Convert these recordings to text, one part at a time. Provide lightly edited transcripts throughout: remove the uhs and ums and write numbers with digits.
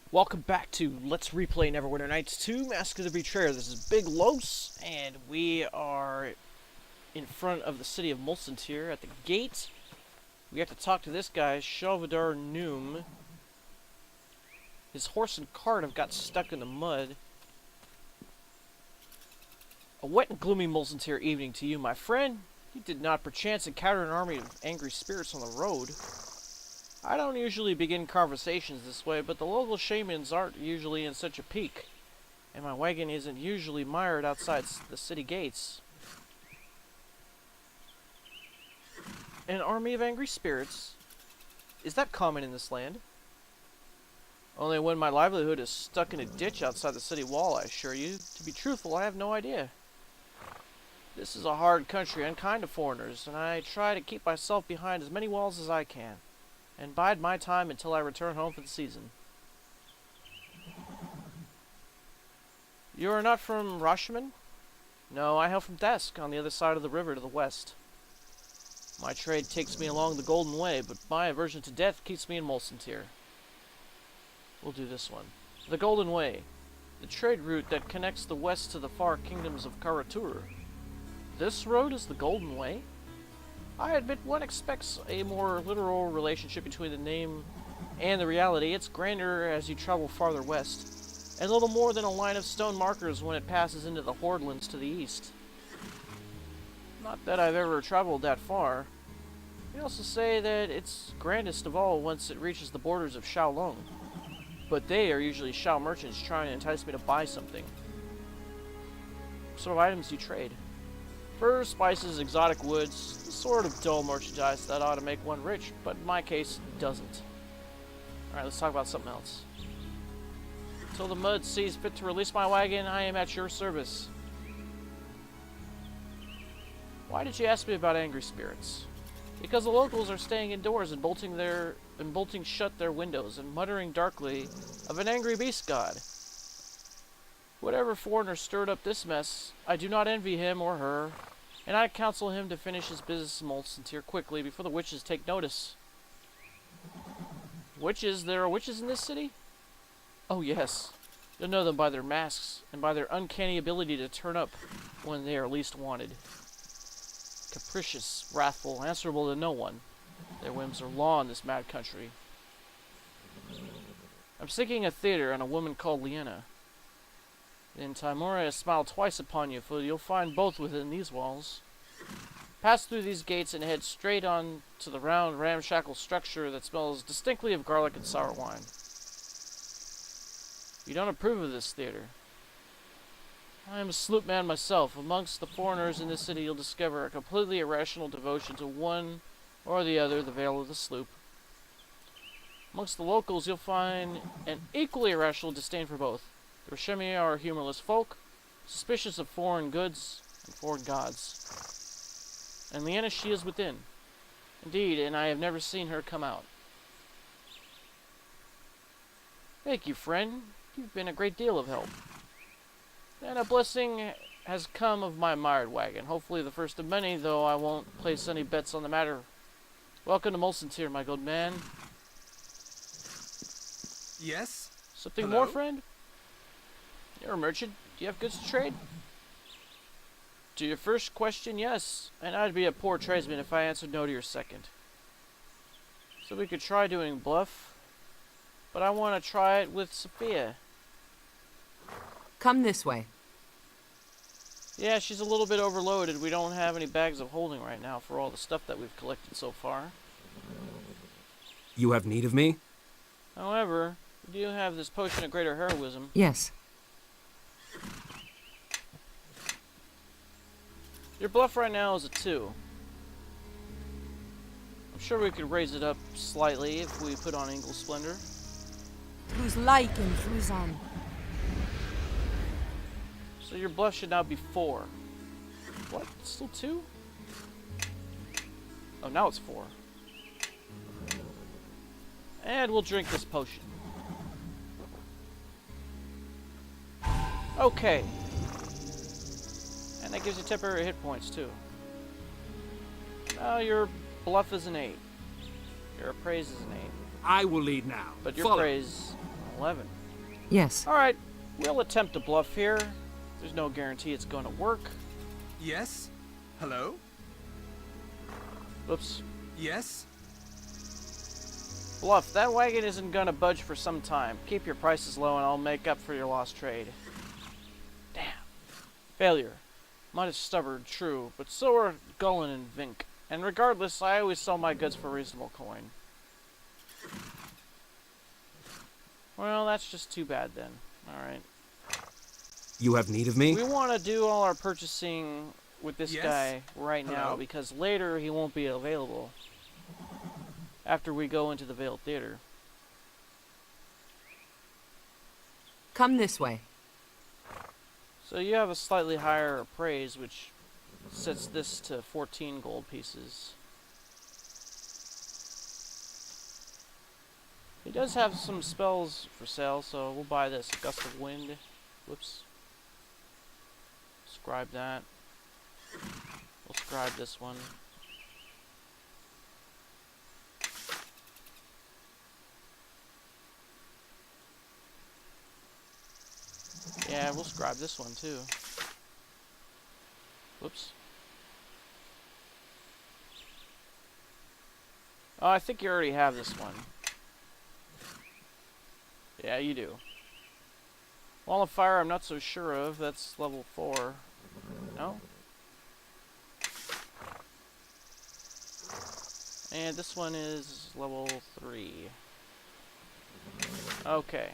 Welcome back to Let's Replay Neverwinter Nights 2, Mask of the Betrayer. This is Big Los, and we are in front of the city of Mulsantir at the gate. We have to talk to this guy, Shalvadar Noom. His horse and cart have got stuck in the mud. A wet and gloomy Mulsantir evening to you, my friend. You did not perchance encounter an army of angry spirits on the road. I don't usually begin conversations this way, but the local shamans aren't usually in such a peak, and my wagon isn't usually mired outside the city gates. An army of angry spirits? Is that common in this land? Only when my livelihood is stuck in a ditch outside the city wall, I assure you. To be truthful, I have no idea. This is a hard country, unkind to foreigners, and I try to keep myself behind as many walls as I can, and bide my time until I return home for the season. You are not from Rashomon? No, I hail from Desk, on the other side of the river to the west. My trade takes me along the Golden Way, but my aversion to death keeps me in Mulsantir. We'll do this one. The Golden Way, the trade route that connects the west to the far kingdoms of Karatur. This road is the Golden Way? I admit one expects a more literal relationship between the name and the reality. It's grander as you travel farther west, and little more than a line of stone markers when it passes into the Hordelands to the east. Not that I've ever traveled that far. You also say that it's grandest of all once it reaches the borders of Shaolong, but they are usually Shao merchants trying to entice me to buy something. What sort of items do you trade? Furs, spices, exotic woods, the sort of dull merchandise that ought to make one rich, but in my case, it doesn't. Alright, let's talk about something else. Until the mud sees fit to release my wagon, I am at your service. Why did you ask me about angry spirits? Because the locals are staying indoors and bolting shut their windows and muttering darkly of an angry beast god. Whatever foreigner stirred up this mess, I do not envy him or her, and I counsel him to finish his business in Mulsantir quickly before the witches take notice. Witches? There are witches in this city? Oh yes. You'll know them by their masks and by their uncanny ability to turn up when they are least wanted. Capricious, wrathful, answerable to no one. Their whims are law in this mad country. I'm seeking a theater and a woman called Liena. In Timora has smiled twice upon you, for you'll find both within these walls. Pass through these gates and head straight on to the round, ramshackle structure that smells distinctly of garlic and sour wine. You don't approve of this theater. I am a Sloop man myself. Amongst the foreigners in this city you'll discover a completely irrational devotion to one or the other, the Veil of the Sloop. Amongst the locals you'll find an equally irrational disdain for both. The Rashemi are humorless folk, suspicious of foreign goods and foreign gods. And Liena, she is within. Indeed, and I have never seen her come out. Thank you, friend. You've been a great deal of help. And a blessing has come of my mired wagon. Hopefully the first of many, though I won't place any bets on the matter. Welcome to Mulsantir, my good man. Yes? Something Hello? more, friend? You're a merchant. Do you have goods to trade? To your first question, yes. And I'd be a poor tradesman if I answered no to your second. So we could try doing bluff. But I want to try it with Safiya. Come this way. Yeah, she's a little bit overloaded. We don't have any bags of holding right now for all the stuff that we've collected so far. You have need of me? However, we do have this potion of greater heroism. Yes. Your bluff right now is a 2. I'm sure we could raise it up slightly if we put on Ingle Splendor. Who's like and who's on? So your bluff should now be 4. What? It's still 2? Oh, now it's 4. And we'll drink this potion. Okay. And that gives you temporary hit points, too. Now your bluff is an 8. Your appraise is an 8. I will lead now. But your Follow. praise 11. Yes. Alright, we'll attempt to bluff here. There's no guarantee it's going to work. Yes? Hello? Whoops. Yes? Bluff, that wagon isn't going to budge for some time. Keep your prices low and I'll make up for your lost trade. Damn. Failure. Mine is stubborn, true, but so are Gullin and Vink. And regardless, I always sell my goods for reasonable coin. Well, that's just too bad then. Alright. You have need of me? We want to do all our purchasing with this Yes? guy right now, Hello? because later he won't be available. After we go into the Veiled Theater. Come this way. So you have a slightly higher appraise, which sets this to 14 gold pieces. He does have some spells for sale, so we'll buy this. Gust of Wind. Whoops. Scribe that. We'll scribe this one. Yeah, we'll scribe this one too. Whoops. Oh, I think you already have this one. Yeah, you do. Wall of Fire, I'm not so sure of. That's level 4. No? And this one is level 3. Okay.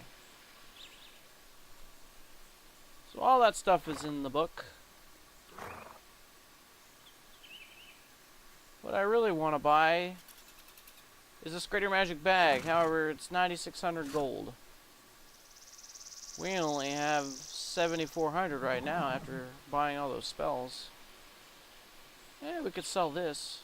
So all that stuff is in the book. What I really want to buy is this Greater Magic Bag. However, it's 9,600 gold. We only have 7,400 right now after buying all those spells. Yeah, we could sell this.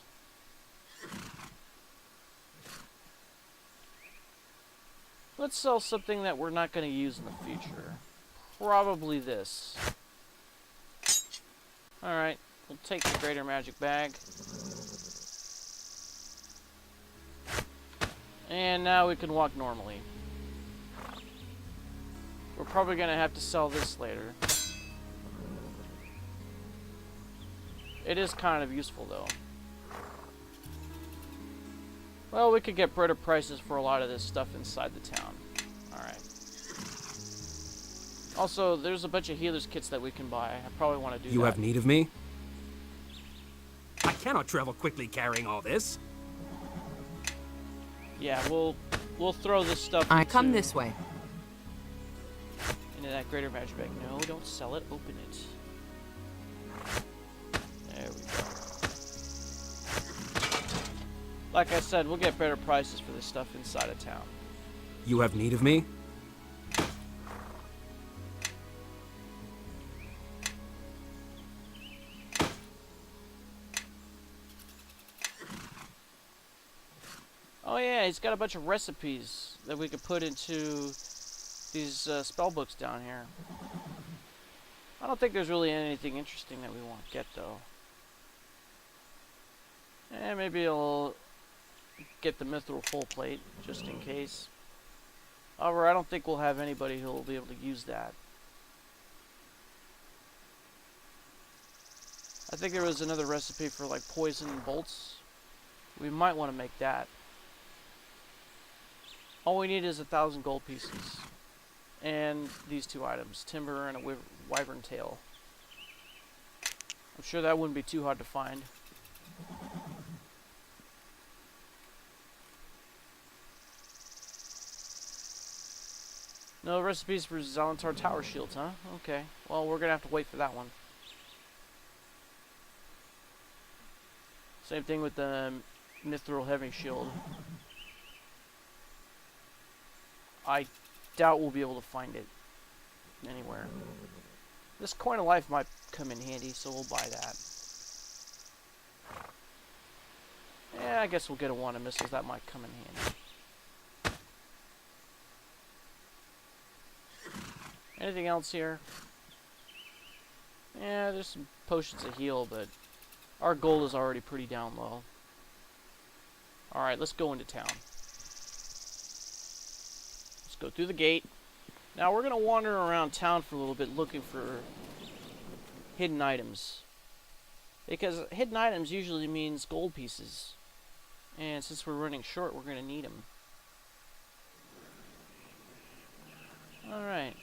Let's sell something that we're not going to use in the future. Probably this. Alright, we'll take the Greater Magic Bag. And now we can walk normally. We're probably going to have to sell this later. It is kind of useful though. Well, we could get better prices for a lot of this stuff inside the town. Alright. Also, there's a bunch of healer's kits that we can buy. I probably want to do that. You have need of me? I cannot travel quickly carrying all this. Yeah, we'll throw this stuff I come this way. into that Greater Magic Bag. No, don't sell it. Open it. There we go. Like I said, we'll get better prices for this stuff inside of town. You have need of me? Oh yeah, he's got a bunch of recipes that we could put into these spellbooks down here. I don't think there's really anything interesting that we want to get though. Maybe I'll get the mithril full plate just in case. However, I don't think we'll have anybody who will be able to use that. I think there was another recipe for like poison bolts. We might want to make that. All we need is 1,000 gold pieces. And these two items, timber and a wyvern tail. I'm sure that wouldn't be too hard to find. No recipes for Zalantar tower shields, huh? Okay. Well, we're gonna have to wait for that one. Same thing with the mithril heavy shield. I doubt we'll be able to find it anywhere. This coin of life might come in handy, so we'll buy that. Yeah, I guess we'll get a wand of missiles. That might come in handy. Anything else here? Yeah, there's some potions of heal, but our gold is already pretty down low. Alright, let's go into town. Let's go through the gate. Now we're going to wander around town for a little bit looking for hidden items. Because hidden items usually means gold pieces. And since we're running short, we're going to need them. Alright.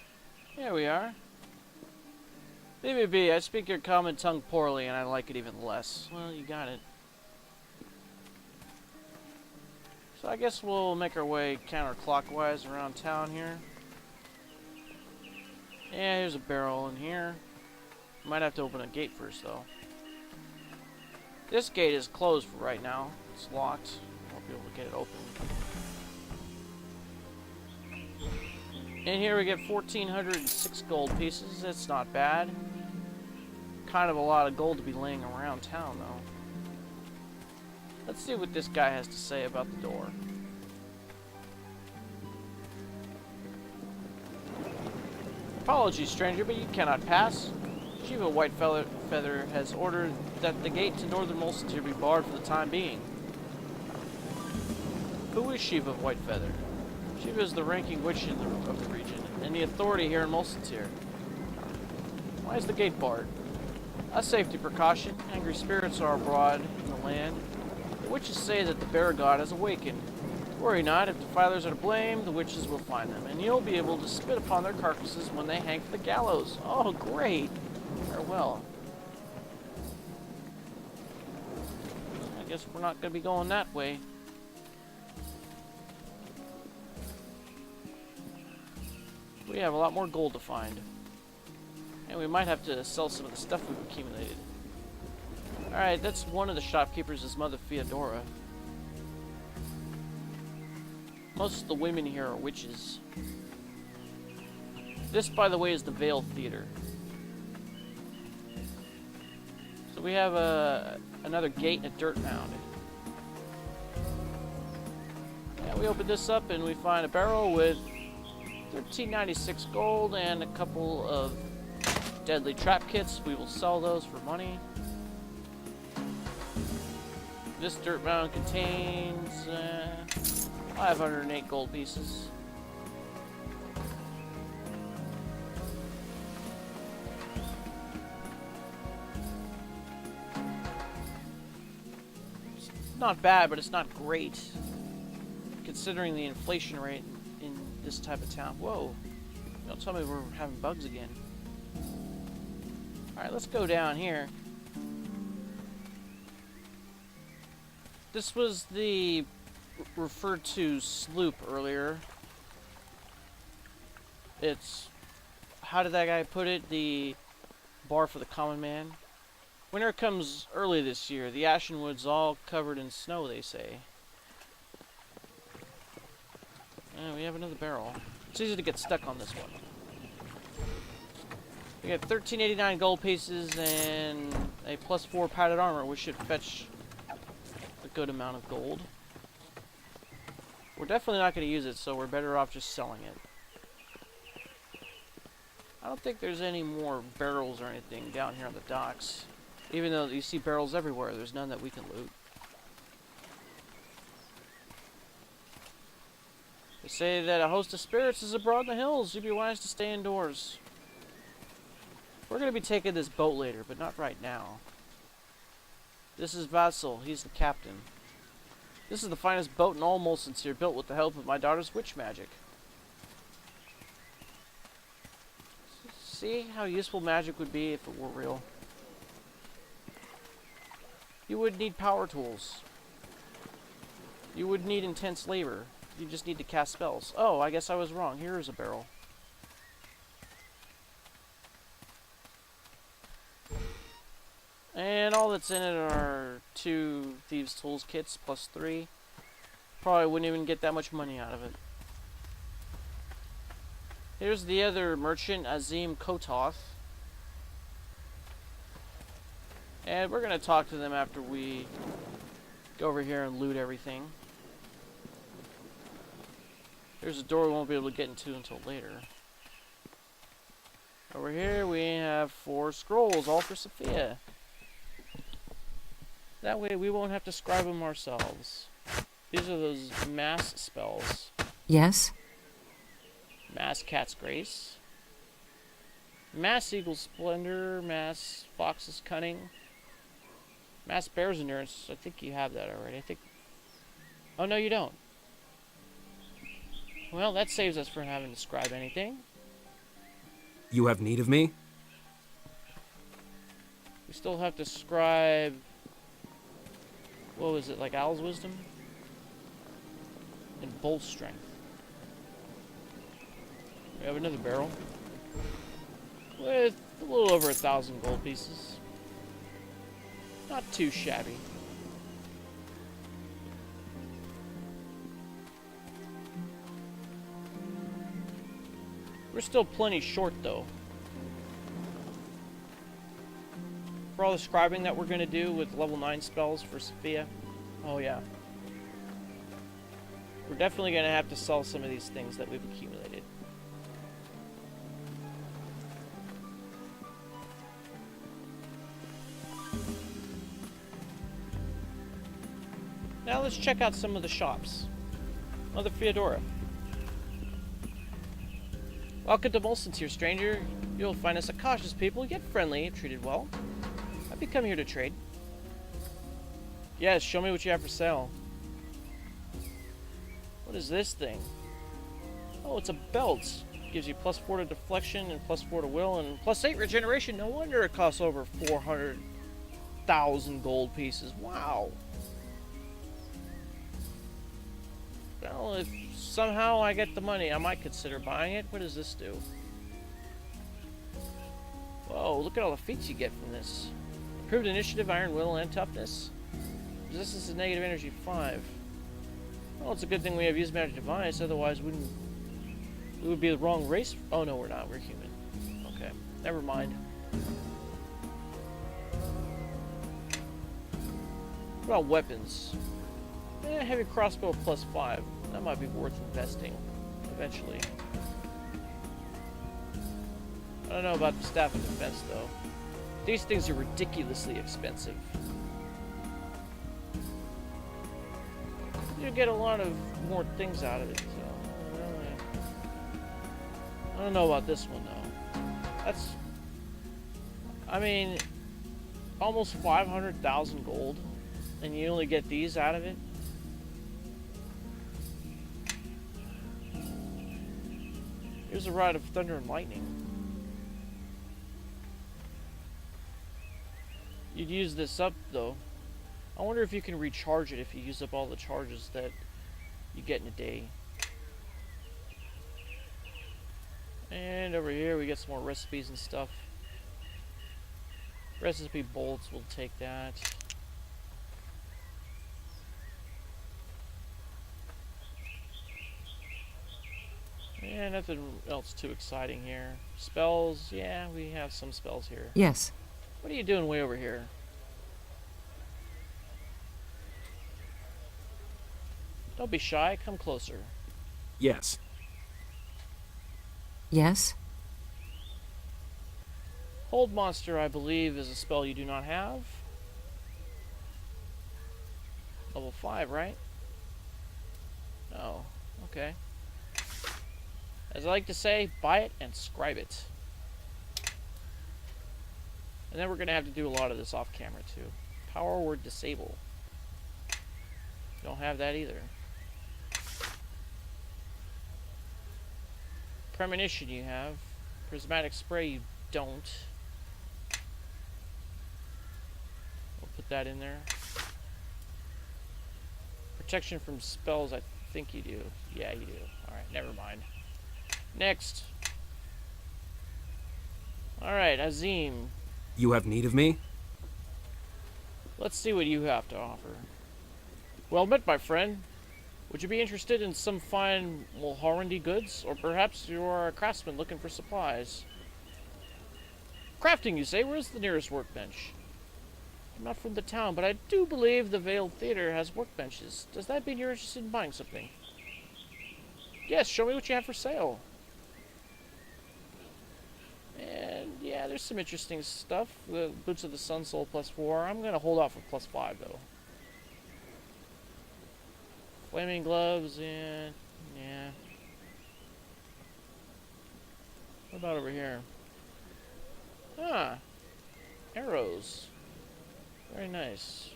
Here we are. BBB, I speak your common tongue poorly and I like it even less. Well, you got it. So I guess we'll make our way counterclockwise around town here. Yeah, here's a barrel in here. Might have to open a gate first, though. This gate is closed for right now. It's locked. Won't be able to get it open. In here we get 1,406 gold pieces. That's not bad. Kind of a lot of gold to be laying around town, though. Let's see what this guy has to say about the door. Apologies, stranger, but you cannot pass. Shiva Whitefeather has ordered that the gate to northern Mulsantir be barred for the time being. Who is Shiva Whitefeather? Shiva is the ranking witch of the region, and the authority here in Mulsantir. Why is the gate barred? A safety precaution. Angry spirits are abroad in the land. The witches say that the bear god has awakened. Worry not, if defilers are to blame, the witches will find them, and you'll be able to spit upon their carcasses when they hang for the gallows. Oh, great! Farewell. I guess we're not going to be going that way. We have a lot more gold to find. And we might have to sell some of the stuff we've accumulated. Alright, that's one of the shopkeepers, is Mother Fyldrin. Most of the women here are witches. This, by the way, is the Veil Theater. So we have another gate and a dirt mound. Yeah, we open this up and we find a barrel with 1396 gold and a couple of deadly trap kits. We will sell those for money. This dirt mound contains 508 gold pieces. It's not bad, but it's not great, considering the inflation rate in this type of town. Whoa. Don't tell me we're having bugs again. Alright, let's go down here. This was the referred to Sloop earlier. It's, how did that guy put it? The bar for the common man. Winter comes early this year. The Ashen Wood's all covered in snow, they say. And we have another barrel. It's easy to get stuck on this one. We got 1389 gold pieces and a +4 padded armor, which should fetch a good amount of gold. We're definitely not going to use it, so we're better off just selling it. I don't think there's any more barrels or anything down here on the docks. Even though you see barrels everywhere, there's none that we can loot. They say that a host of spirits is abroad in the hills. You'd be wise to stay indoors. We're going to be taking this boat later, but not right now. This is Vassal. He's the captain. This is the finest boat in all Mulsantir, built with the help of my daughter's witch magic. See how useful magic would be if it were real. You would need power tools. You would need intense labor. You just need to cast spells. Oh, I guess I was wrong. Here is a barrel. And all that's in it are 2 Thieves' Tools kits +3. Probably wouldn't even get that much money out of it. Here's the other merchant, Azim Qo'toth. And we're going to talk to them after we go over here and loot everything. There's a door we won't be able to get into until later. Over here we have 4 scrolls, all for Safiya. That way we won't have to scribe them ourselves. These are those mass spells. Yes? Mass Cat's Grace. Mass Eagle's Splendor. Mass Fox's Cunning. Mass Bear's Endurance. I think you have that already. I think... Oh, no, you don't. Well, that saves us from having to scribe anything. You have need of me? We still have to scribe... What was it, like Owl's Wisdom? And Bolt Strength. We have another barrel. With a little over 1,000 gold pieces. Not too shabby. We're still plenty short, though. For all the scribing that we're going to do with level 9 spells for Safiya. Oh, yeah. We're definitely going to have to sell some of these things that we've accumulated. Now let's check out some of the shops. Mother Feodora. Welcome to Mulsantir, stranger. You'll find us a cautious people, yet friendly, treated well. Have you come here to trade? Yes, show me what you have for sale. What is this thing? Oh, it's a belt. Gives you +4 to deflection and +4 to will and +8 regeneration. No wonder it costs over 400,000 gold pieces. Wow. Well, if somehow I get the money, I might consider buying it. What does this do? Whoa, look at all the feats you get from this. Improved initiative, iron will, and toughness. Resistance to negative energy 5. Well, it's a good thing we have used magic device, otherwise we would be the wrong race. Oh no, we're not. We're human. Okay, never mind. What about weapons? Heavy crossbow +5. That might be worth investing eventually. I don't know about the staff of defense though. These things are ridiculously expensive. You get a lot of more things out of it, so I don't know about this one though. That's, I mean, almost 500,000 gold, and you only get these out of it. Here's a Rod of Thunder and Lightning. You'd use this up though. I wonder if you can recharge it if you use up all the charges that you get in a day. And over here we get some more recipes and stuff. Recipe bolts, we'll take that. Yeah, nothing else too exciting here. Spells, yeah, we have some spells here. Yes. What are you doing way over here? Don't be shy, come closer. Yes. Yes? Hold Monster, I believe, is a spell you do not have. Level 5, right? Oh, okay. As I like to say, buy it and scribe it. And then we're going to have to do a lot of this off camera too. Power word disable. Don't have that either. Premonition you have. Prismatic spray you don't. We'll put that in there. Protection from spells, I think you do. Yeah, you do. Alright, never mind. Next. Alright, Azim. You have need of me? Let's see what you have to offer. Well met, my friend. Would you be interested in some fine Mulharandi goods? Or perhaps you are a craftsman looking for supplies? Crafting, you say? Where's the nearest workbench? I'm not from the town, but I do believe the Veiled Theater has workbenches. Does that mean you're interested in buying something? Yes, show me what you have for sale. And yeah, there's some interesting stuff. The Boots of the Sun Soul +4. I'm gonna hold out for +5 though. Flaming gloves, and yeah. What about over here? Ah, arrows. Very nice.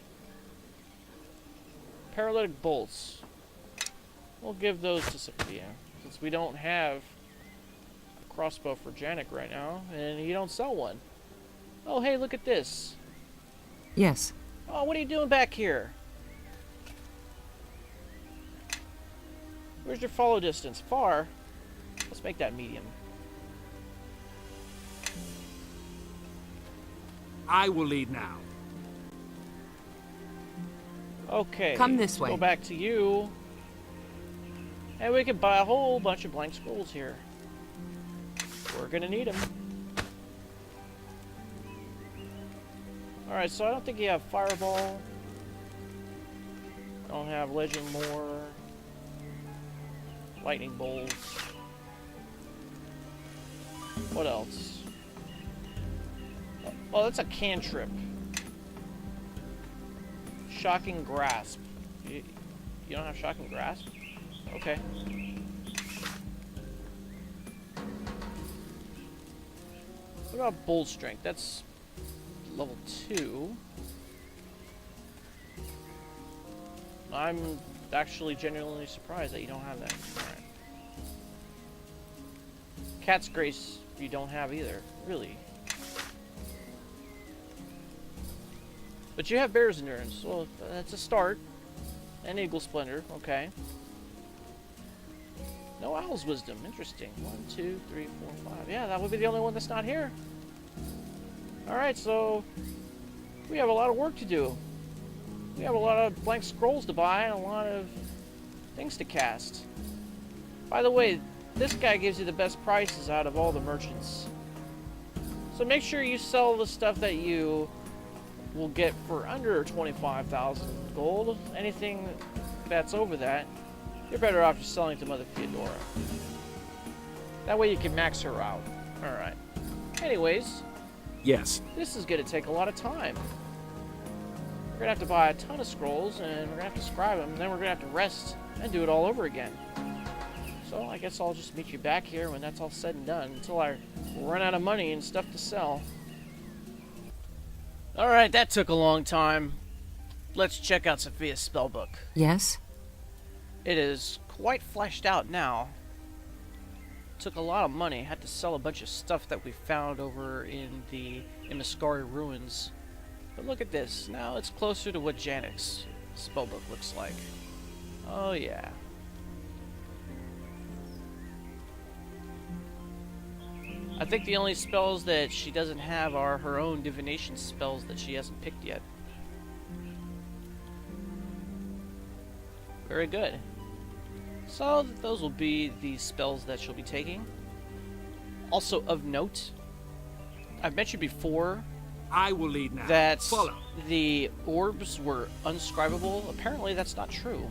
Paralytic bolts. We'll give those to Safiya, since we don't have a crossbow for Janek right now, and you don't sell one. Oh, hey, look at this. Yes. Oh, what are you doing back here? Where's your follow distance? Far? Let's make that medium. I will lead now. Okay. Come this way. Go back to you. And we can buy a whole bunch of blank scrolls here. We're gonna need them. Alright, so I don't think you have Fireball. I don't have Legend Lore. Lightning Bolts. What else? Oh, that's a cantrip. Shocking Grasp. You don't have Shocking Grasp? Okay. What about Bold Strength? That's level 2. I'm actually genuinely surprised that you don't have that. Alright. Cat's Grace you don't have either. Really. But you have Bear's Endurance. Well, that's a start. And Eagle Splendor. Okay. No Owl's Wisdom. Interesting. 1, 2, 3, 4, 5. Yeah, that would be the only one that's not here. Alright, so we have a lot of work to do. We have a lot of blank scrolls to buy and a lot of things to cast. By the way, this guy gives you the best prices out of all the merchants. So make sure you sell the stuff that you will get for under 25,000 gold. Anything that's over that, you're better off just selling to Mother Fyldrin. That way you can max her out. Alright. Anyways, Yes. this is going to take a lot of time. We're going to have to buy a ton of scrolls, and we're going to have to scribe them, and then we're going to have to rest and do it all over again. So I guess I'll just meet you back here when that's all said and done, until I run out of money and stuff to sell. Alright, that took a long time. Let's check out Safiya's spellbook. Yes? It is quite fleshed out now. Took a lot of money. Had to sell a bunch of stuff that we found over in the Imaskari ruins. But look at this. Now it's closer to what Janek's spellbook looks like. Oh yeah. I think the only spells that she doesn't have are her own divination spells that she hasn't picked yet. Very good. So those will be the spells that she'll be taking. Also of note, I've mentioned before I will lead now. that Follow. the orbs were unscribable. Apparently that's not true.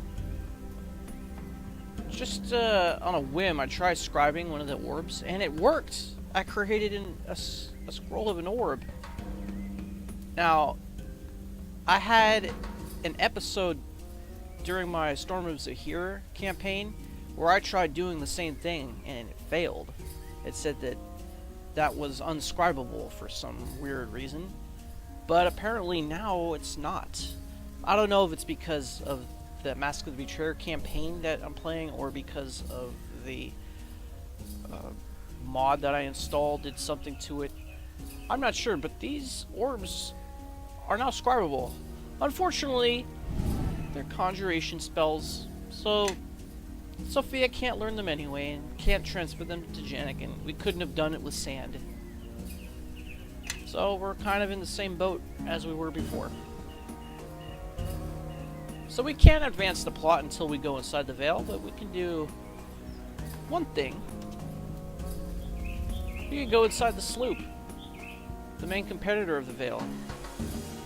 Just on a whim, I tried scribing one of the orbs, and it worked. I created a scroll of an orb. Now, I had an episode during my Storm of Zahir campaign where I tried doing the same thing and it failed. It said that that was unscribable for some weird reason, but apparently now it's not. I don't know if it's because of the Mask of the Betrayer campaign that I'm playing or because of the mod that I installed did something to it. I'm not sure, but these orbs are now scribable. Unfortunately, they're conjuration spells, so Safiya can't learn them anyway and can't transfer them to Janek, and we couldn't have done it with sand. So we're kind of in the same boat as we were before. So we can't advance the plot until we go inside the Veil, but we can do one thing. We can go inside the Sloop, the main competitor of the Veil.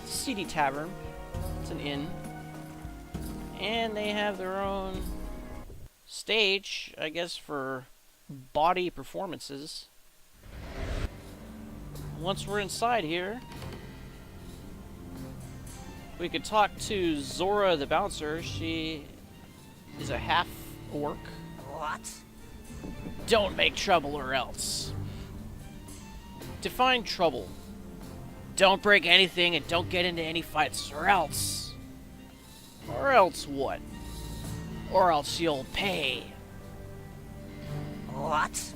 It's a seedy tavern. It's an inn. And they have their own stage, I guess, for body performances. Once we're inside here, we could talk to Zorah the bouncer. She is a half-orc. What? Don't make trouble or else. Define trouble. Don't break anything and don't get into any fights, or else. Or else what? Or else you'll pay. What?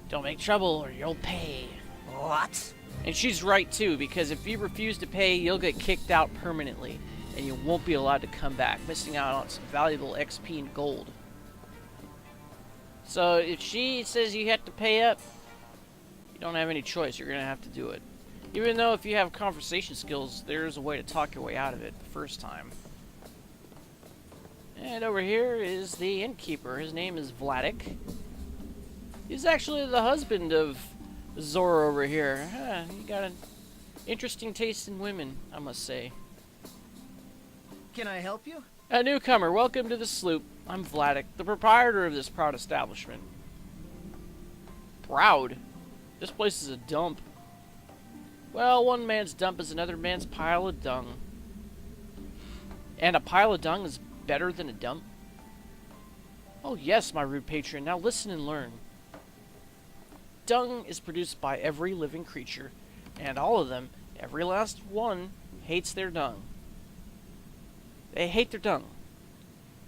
Don't make trouble or you'll pay. What? And she's right too, because if you refuse to pay, you'll get kicked out permanently, and you won't be allowed to come back, missing out on some valuable XP and gold. So if she says you have to pay up, you don't have any choice, you're going to have to do it. Even though if you have conversation skills, there's a way to talk your way out of it the first time. And over here is the innkeeper. His name is Vladek. He's actually the husband of Zorah over here. He got an interesting taste in women, I must say. Can I help you? A newcomer, welcome to the Sloop. I'm Vladek, the proprietor of this proud establishment. Proud? This place is a dump. Well, one man's dump is another man's pile of dung. And a pile of dung is better than a dump? Oh yes, my rude patron, now listen and learn. Dung is produced by every living creature, and all of them, every last one, hates their dung. They hate their dung.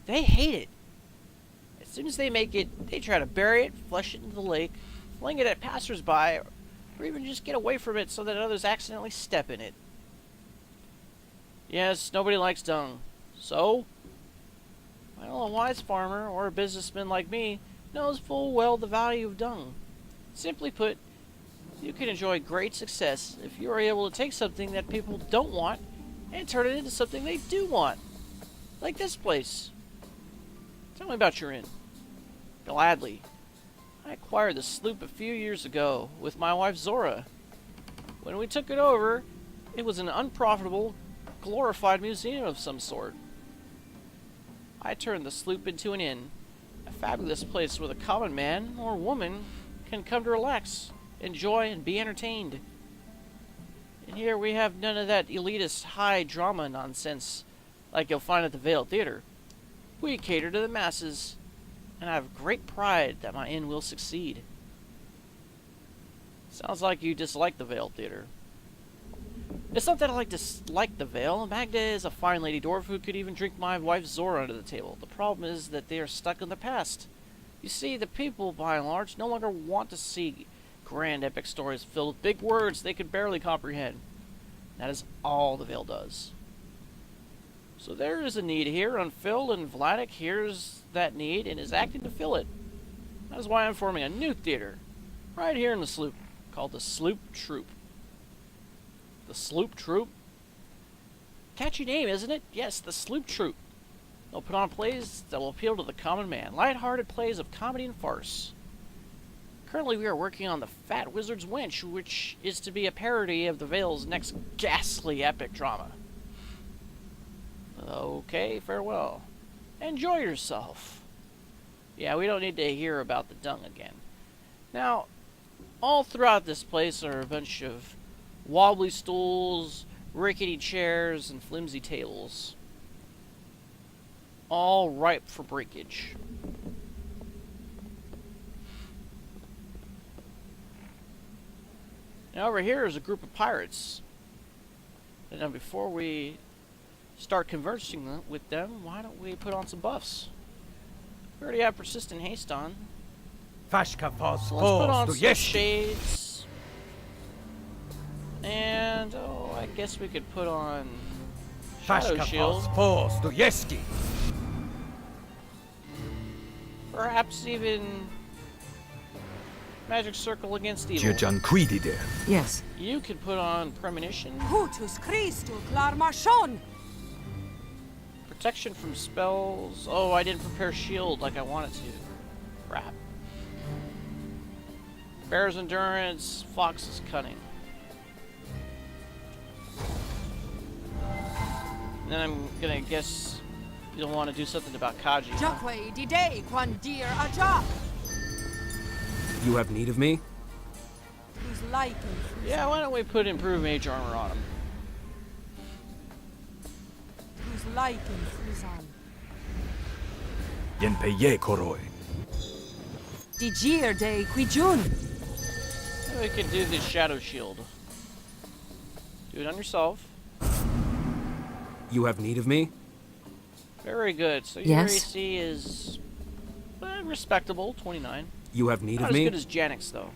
They hate it. As soon as they make it, they try to bury it, flush it into the lake, fling it at passersby, or even just get away from it so that others accidentally step in it. Yes, nobody likes dung. So? Well, a wise farmer, or a businessman like me, knows full well the value of dung. Simply put, you can enjoy great success if you are able to take something that people don't want and turn it into something they do want. Like this place. Tell me about your inn. Gladly. I acquired the Sloop a few years ago with my wife Zorah. When we took it over, it was an unprofitable, glorified museum of some sort. I turned the Sloop into an inn, a fabulous place where the common man or woman can come to relax, enjoy, and be entertained. And here we have none of that elitist high drama nonsense like you'll find at the Vale Theater. We cater to the masses, and I have great pride that my inn will succeed. Sounds like you dislike the Vale Theater. It's not that I dislike the Vale. Magda is a fine lady dwarf who could even drink my wife Zorah under the table. The problem is that they are stuck in the past. You see, the people, by and large, no longer want to see grand epic stories filled with big words they could barely comprehend. That is all the Vale does. So there is a need here unfilled, and Vladek hears that need and is acting to fill it. That is why I'm forming a new theater, right here in the Sloop, called the Sloop Troop. The Sloop Troop? Catchy name, isn't it? Yes, the Sloop Troop. They'll put on plays that will appeal to the common man, light-hearted plays of comedy and farce. Currently, we are working on the Fat Wizard's Wench, which is to be a parody of the Vale's next ghastly epic drama. Okay, farewell. Enjoy yourself. Yeah, we don't need to hear about the dung again. Now, all throughout this place are a bunch of wobbly stools, rickety chairs, and flimsy tables. All ripe for breakage. Now over here is a group of pirates. And now before we start conversing with them, why don't we put on some buffs? We already have persistent haste on. So let's put on some shades. And, oh, I guess we could put on Shadow Shield. Perhaps even Magic Circle against evil. Yes. You could put on Premonition. Hutus Christu Clarmachon. Protection from spells. Oh, I didn't prepare shield like I wanted to. Crap. Bear's Endurance, Fox's Cunning. And then I'm gonna guess you'll want to do something about Kaji. Jacque di day quan dir aja. You have need of me? Who's like Yeah, why don't we put improved mage armor on him? who's like Fruzan. Yenpeye koroi. Di gir de quijun. We could do the shadow shield. Do it on yourself. You have need of me? Very good. So your AC is respectable, 29. You have need Not of me? as good as Janix, though.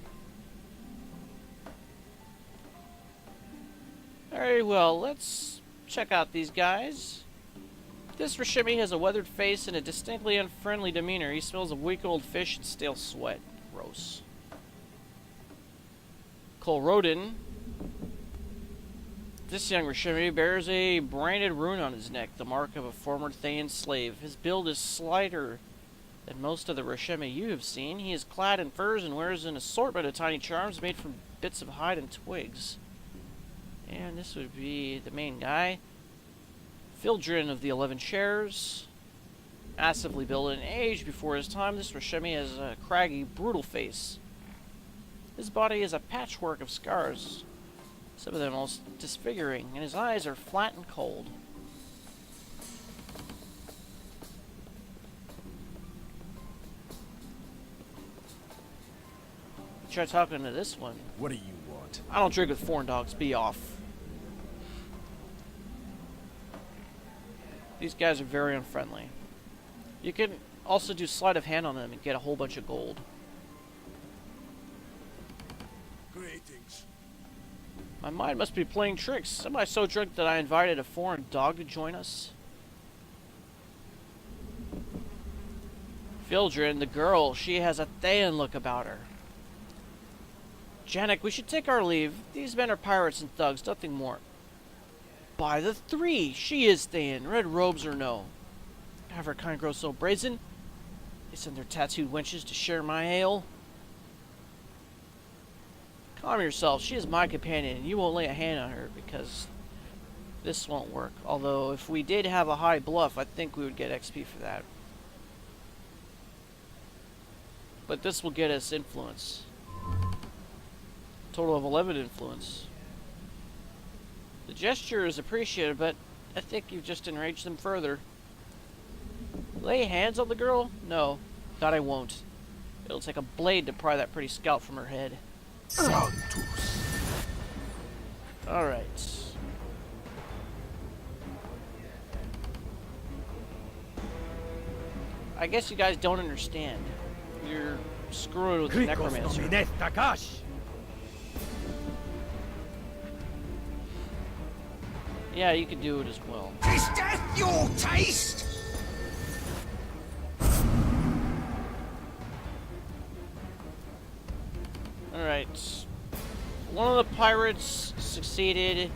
Very well, let's check out these guys. This Rashimi has a weathered face and a distinctly unfriendly demeanor. He smells of week-old fish and stale sweat. Gross. Qo'toth. This young Rashimi bears a branded rune on his neck, the mark of a former Thayan slave. His build is slighter than most of the Rashimi you have seen. He is clad in furs and wears an assortment of tiny charms made from bits of hide and twigs. And this would be the main guy. Fyldrin of the 11 Shares. Massively built and aged before his time, this Rashimi has a craggy, brutal face. His body is a patchwork of scars, some of them most disfiguring, and his eyes are flat and cold. Try talking to this one. What do you want? I don't drink with foreign dogs. Be off. These guys are very unfriendly. You can also do sleight of hand on them and get a whole bunch of gold. Greetings. My mind must be playing tricks. Am I so drunk that I invited a foreign dog to join us? Fyldrin, the girl, she has a Thayan look about her. Janek, we should take our leave. These men are pirates and thugs, nothing more. By the three, she is Thayan, red robes or no. Have her kind grow so brazen? They send their tattooed wenches to share my ale? Calm yourself, she is my companion, and you won't lay a hand on her, because this won't work. Although, if we did have a high bluff, I think we would get XP for that. But this will get us influence. Total of 11 influence. The gesture is appreciated, but I think you've just enraged them further. Lay hands on the girl? No, that I won't. It'll take a blade to pry that pretty scalp from her head. Alright. I guess you guys don't understand. You're screwing with the necromancer. Yeah, you could do it as well. Is death your taste? Alright. One of the pirates succeeded.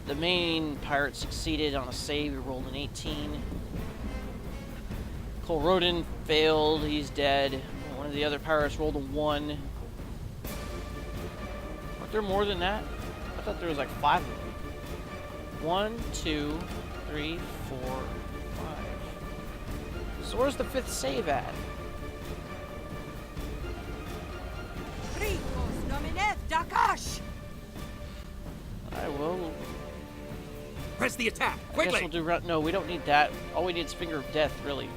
The main pirate succeeded on a save. He rolled an 18. Qo'toth failed. He's dead. One of the other pirates rolled a 1. Aren't there more than that? I thought there was like 5 of them. 1, 2, 3, 4, 5. So where's the 5th save at? I will. Press the attack, I guess quickly! we'll do. No, we don't need that. All we need is Finger of Death, really.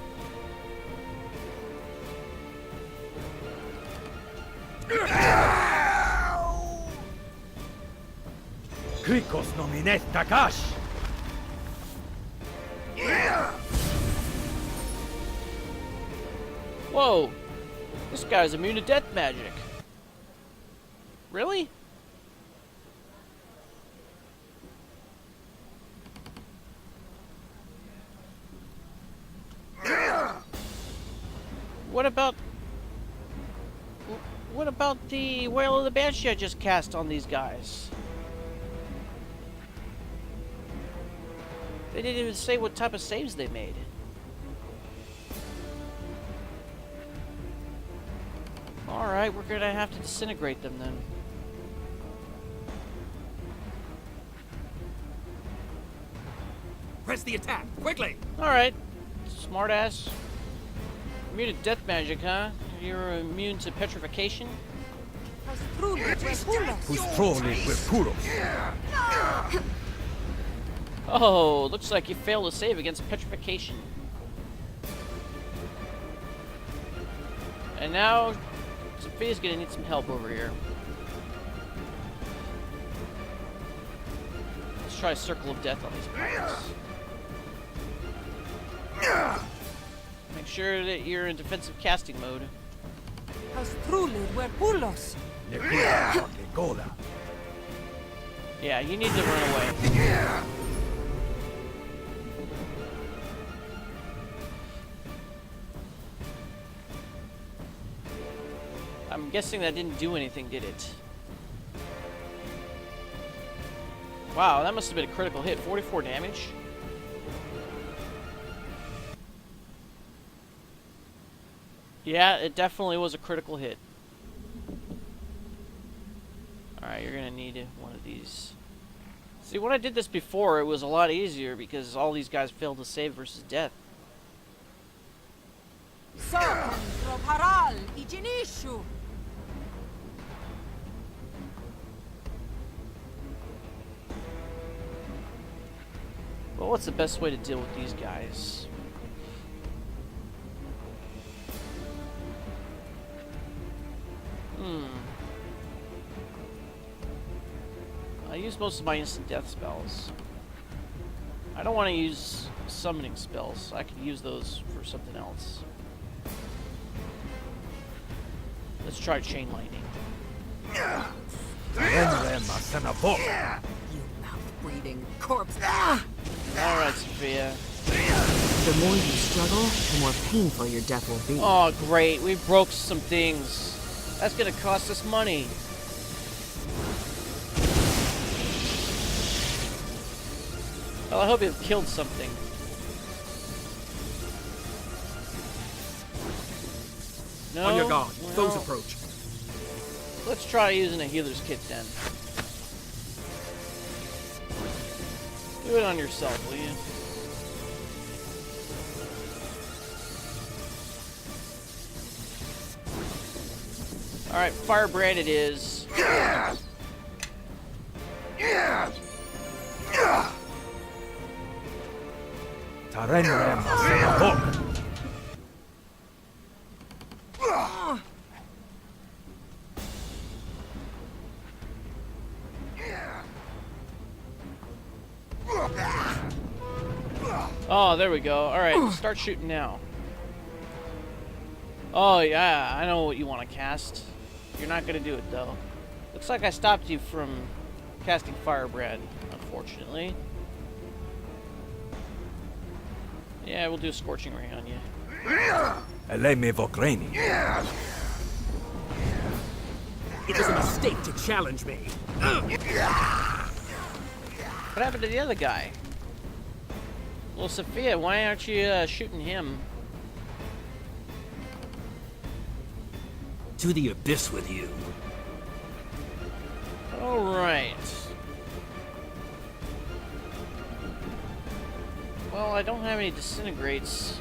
Krikos nomines Takash! Whoa! This guy's immune to death magic. Really? What about the Wail of the Banshee I just cast on these guys? They didn't even say what type of saves they made. Alright, we're gonna have to disintegrate them then. Press the attack, quickly! Alright. Smartass. Immune to death magic, huh? You're immune to petrification? Oh, looks like you failed to save against petrification. And now, to Safiya's gonna need some help over here. Let's try Circle of Death on these pirates. Make sure that you're in defensive casting mode. Yeah, you need to run away. I'm guessing that didn't do anything, did it? Wow, that must have been a critical hit. 44 damage? Yeah, it definitely was a critical hit. Alright, you're gonna need one of these. See, when I did this before, it was a lot easier because all these guys failed to save versus death. Well, what's the best way to deal with these guys? I use most of my instant death spells. I don't want to use summoning spells. I could use those for something else. Let's try chain lightning. You mouth-breathing corpse. Alright, Safiya. The more you struggle, the more painful your death will be. Oh, great. We broke some things. That's gonna cost us money. Well, I hope you've killed something. No, On your guard. no. Foes approach. Let's try using a healer's kit then. Do it on yourself, will you? Alright, firebrand it is. Oh, there we go. Alright, start shooting now. Oh, yeah, I know what you want to cast. You're not going to do it, though. Looks like I stopped you from casting Firebrand, unfortunately. Yeah, we'll do a Scorching Ray on you. It was a mistake to challenge me. What happened to the other guy? Well, Safiya, why aren't you shooting him? To the abyss with you. Alright. Well, I don't have any disintegrates.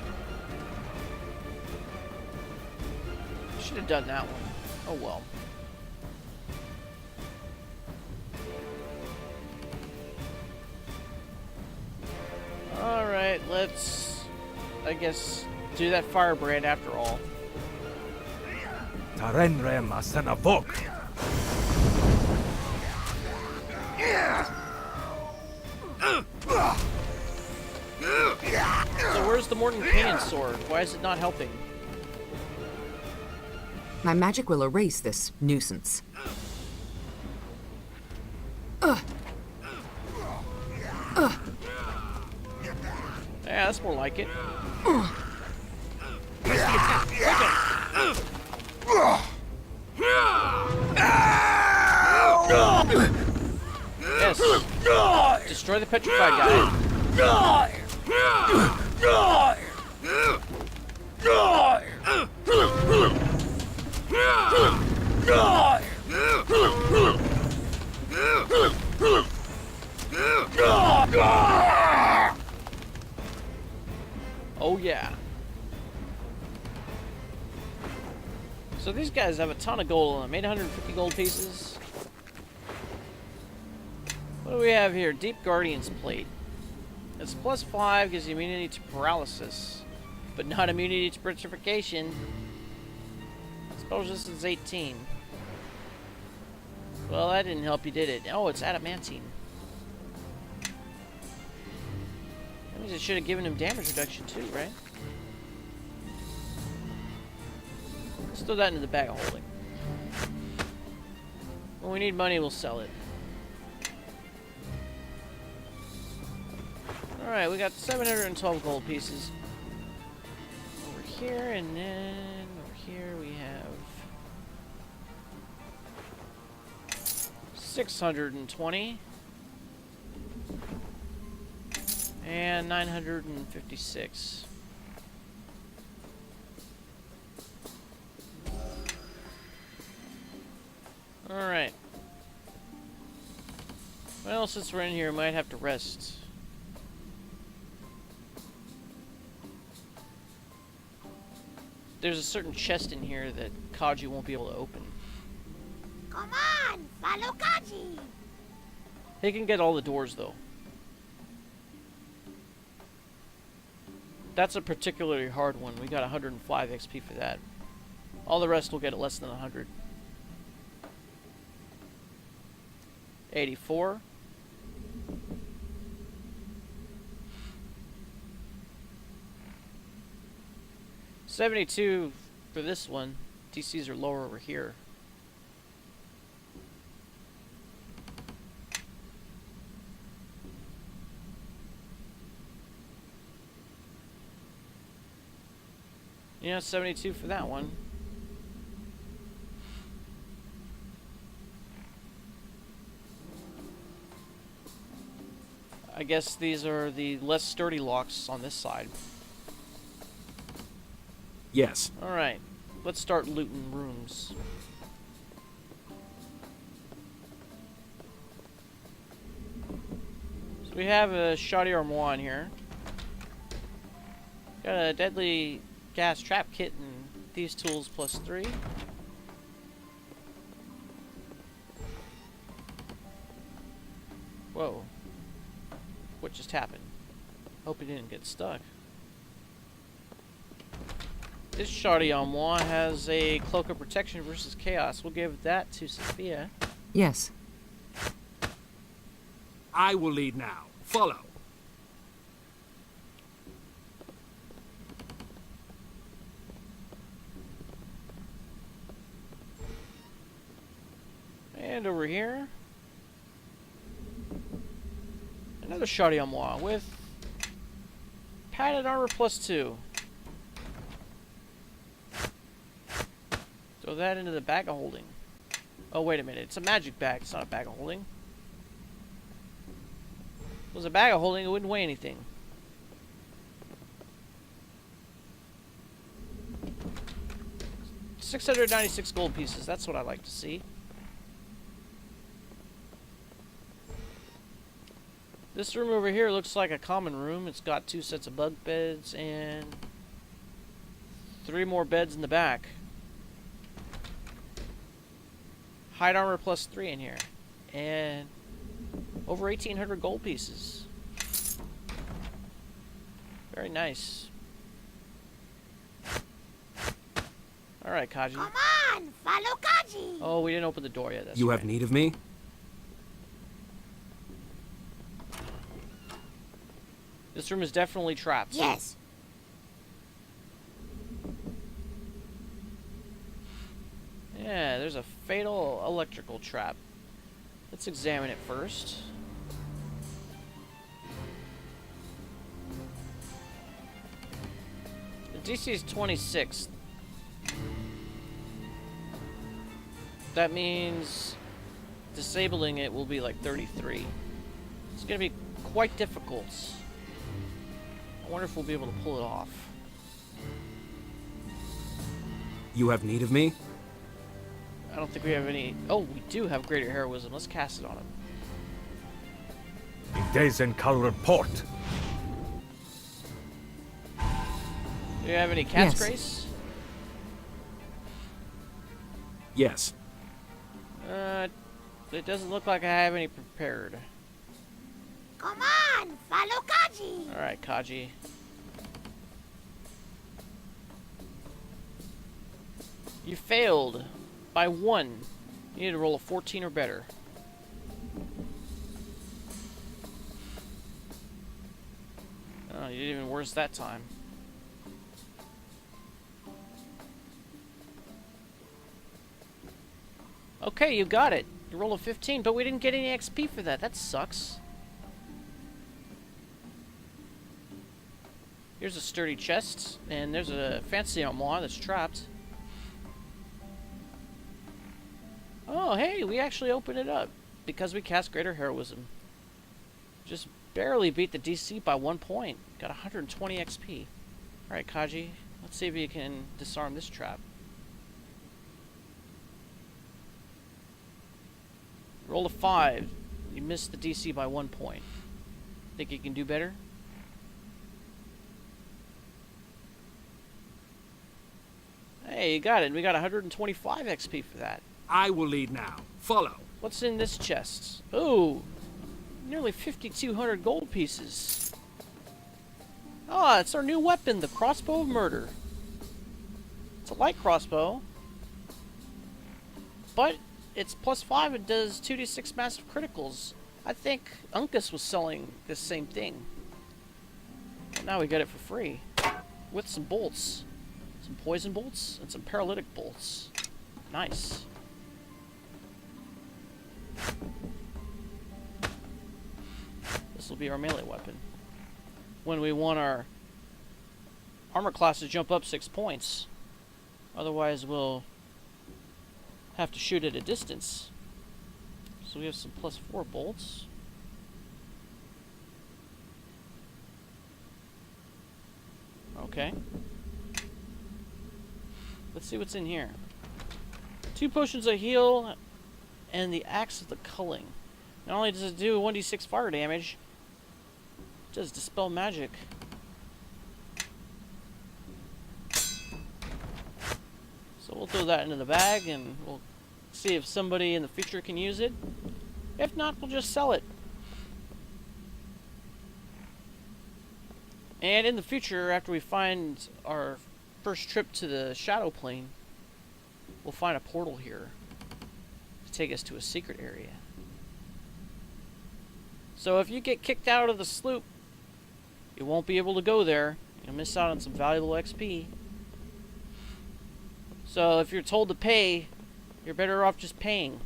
Should have done that one. Oh well. Alright, let's, I guess, do that firebrand after all. So where's the Morton Canyon sword? Why is it not helping? My magic will erase this nuisance. Yeah, that's more like it. Yes. Destroy the petrified guy. Oh yeah. So these guys have a ton of gold on them. 850 gold pieces. What do we have here? Deep Guardian's Plate. It's +5, gives you immunity to paralysis, but not immunity to petrification. It's Spell resistance 18. Well, that didn't help you, did it? Oh, it's adamantine. That means it should have given him damage reduction too, right? Let's throw that into the bag of holding. When we need money, we'll sell it. Alright, we got 712 gold pieces. Over here, and then over here we have 620 and 956. Alright. Well, since we're in here, we might have to rest. There's a certain chest in here that Kaji won't be able to open. Come on, follow Kaji. He can get all the doors, though. That's a particularly hard one. We got 105 XP for that. All the rest will get it less than 100. 84. $72 for this one. DCs are lower over here. Yeah, 72 for that one. I guess these are the less sturdy locks on this side. Yes. Alright, let's start looting rooms. So we have a shoddy armoire in here. Got a deadly gas trap kit and thieves tools +3. Whoa. What just happened? Hope he didn't get stuck. This shoddy armoire has a cloak of protection versus chaos. We'll give that to Safiya. Yes. I will lead now. Follow. And over here, another shoddy armoire with padded armor +2. Throw that into the bag of holding. Oh, wait a minute. It's a magic bag. It's not a bag of holding. If it was a bag of holding, it wouldn't weigh anything. $696 gold pieces. That's what I like to see. This room over here looks like a common room. It's got 2 sets of bunk beds and 3 more beds in the back. Hide armor +3 in here. And over 1,800 gold pieces. Very nice. Alright, Kaji. Come on, follow Kaji. Oh, we didn't open the door yet. That's You right. have need of me? This room is definitely trapped. Yes. Yeah, there's a fatal electrical trap. Let's examine it first. The DC is 26. That means disabling it will be like 33. It's going to be quite difficult. I wonder if we'll be able to pull it off. You have need of me? I don't think we have any... Oh, we do have greater heroism. Let's cast it on him. Colored port. Do you have any cat's Yes. grace? Yes. It doesn't look like I have any prepared. Come on, follow Kaji. Alright, Kaji. You failed by 1. You need to roll a 14 or better. Oh, you did even worse that time. Okay, you got it. You rolled a 15, but we didn't get any XP for that. That sucks. Here's a sturdy chest, and there's a fancy armoire that's trapped. Oh, hey, we actually opened it up because we cast Greater Heroism. Just barely beat the DC by 1 point. Got 120 XP. Alright, Kaji, let's see if you can disarm this trap. Roll a 5. You missed the DC by 1 point. Think you can do better? Hey, you got it. We got 125 XP for that. I will lead now. Follow. What's in this chest? Ooh, nearly 5,200 gold pieces. Ah, it's our new weapon, the Crossbow of Murder. It's a light crossbow, but it's +5 and does 2d6 massive criticals. I think Uncas was selling this same thing. But now we got it for free. With some bolts. Some poison bolts and some paralytic bolts. Nice. This will be our melee weapon. When we want our armor class to jump up 6 points. Otherwise we'll have to shoot at a distance. So we have some +4 bolts. Okay. Let's see what's in here. 2 potions of heal and the Axe of the Culling. Not only does it do 1d6 fire damage, it does dispel magic. So we'll throw that into the bag and we'll see if somebody in the future can use it. If not, we'll just sell it. And in the future, after we find our first trip to the Shadow Plane, we'll find a portal here to take us to a secret area. So if you get kicked out of the sloop, you won't be able to go there. You'll miss out on some valuable XP. So if you're told to pay, you're better off just paying.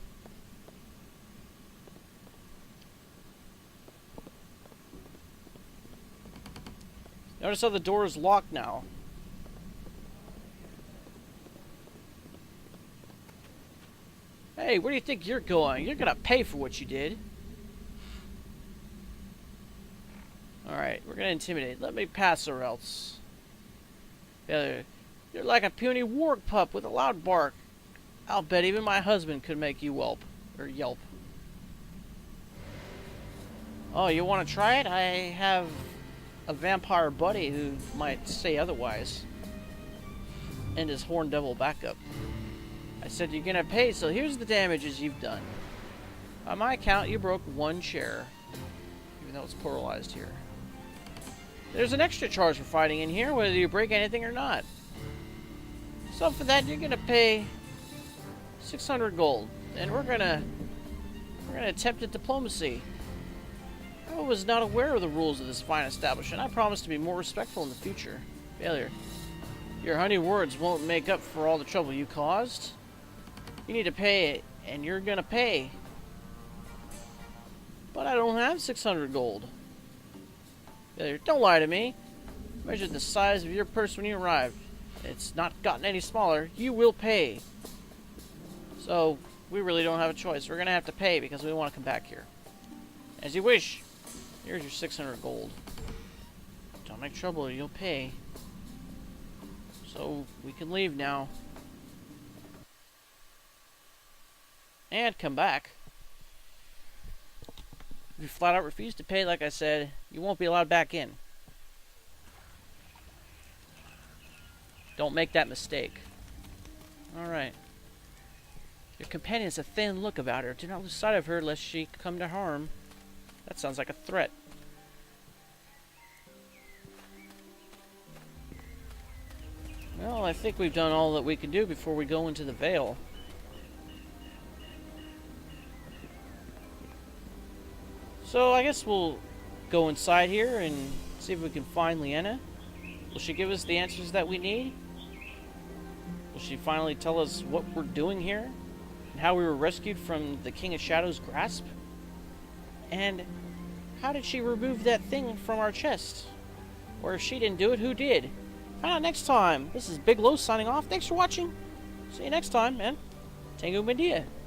Notice how the door is locked now. Hey, where do you think you're going? You're gonna pay for what you did. Alright, we're gonna intimidate. Let me pass or else. Yeah, you're like a puny warg pup with a loud bark. I'll bet even my husband could make you whelp. Or yelp. Oh, you wanna try it? I have a vampire buddy who might say otherwise. And his horn devil backup. I said you're gonna pay, so here's the damages you've done. By my count, you broke 1 chair. Even though it's pluralized here. There's an extra charge for fighting in here, whether you break anything or not. So for that, you're gonna pay 600 gold. And we're gonna attempt at diplomacy. I was not aware of the rules of this fine establishment. I promise to be more respectful in the future. Failure. Your honey words won't make up for all the trouble you caused. You need to pay, and you're gonna pay. But I don't have 600 gold. Failure. Don't lie to me. Measured the size of your purse when you arrived. It's not gotten any smaller. You will pay. So, we really don't have a choice. We're gonna have to pay because we want to come back here. As you wish. Here's your 600 gold. Don't make trouble, you'll pay. So, we can leave now. And come back. If you flat out refuse to pay, like I said, you won't be allowed back in. Don't make that mistake. Alright. Your companion has a thin look about her. Do not lose sight of her lest she come to harm. That sounds like a threat. Well, I think we've done all that we can do before we go into the Vale. So I guess we'll go inside here and see if we can find Lyanna. Will she give us the answers that we need? Will she finally tell us what we're doing here? And how we were rescued from the King of Shadow's grasp? And how did she remove that thing from our chest? Or if she didn't do it, who did? Find out next time. This is Big Low signing off. Thanks for watching. See you next time, and Tango Medea.